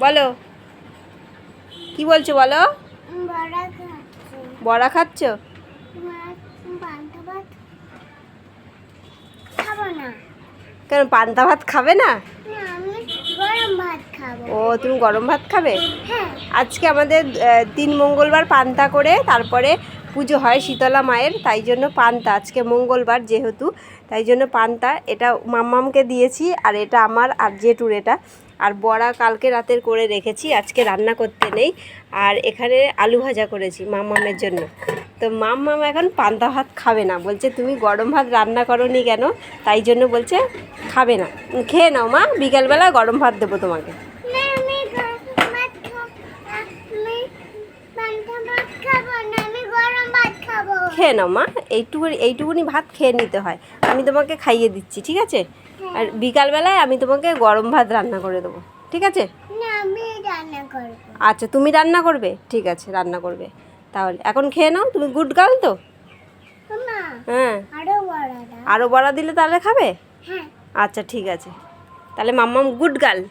বলো কি বলছো বলো। বড়া খাচ্ছ? কেন পান্তা ভাত খাবে না? ও তুমি গরম ভাত খাবে? আজকে আমাদের 3 মঙ্গলবার পান্তা করে তারপরে পুজো হয় শীতলা মায়ের, তাই জন্য পান্তা। আজকে মঙ্গলবার যেহেতু, তাই জন্য পান্তা। এটা মাম্মামকে দিয়েছি, আর এটা আমার আর জেঠুর এটা। আর বড়া কালকে রাতের করে রেখেছি, আজকে রান্না করতে নেই। আর এখানে আলু ভাজা করেছি মাম্মামের জন্য। তো মাম্মাম এখন পান্তা ভাত খাবে না, বলছে তুমি গরম ভাত রান্না করোনি কেন, তাই জন্য বলছে খাবে না। খেয়ে নাও মা, বিকালবেলা গরম ভাত দেবো তোমাকে। খেয়ে নাও মা, এইটুকুনি ভাত খেয়ে নিতে হয়। আমি তোমাকে খাইয়ে দিচ্ছি, ঠিক আছে? আর বিকালবেলায় আমি তোমাকে গরম ভাত রান্না করে দেবো, ঠিক আছে? আচ্ছা তুমি রান্না করবে, ঠিক আছে রান্না করবে। তাহলে এখন খেয়ে নাও, তুমি গুড গার্ল তো। হ্যাঁ, আরও বড়া দিলে তাহলে খাবে? আচ্ছা ঠিক আছে, তাহলে মাম্মাম গুড গার্ল।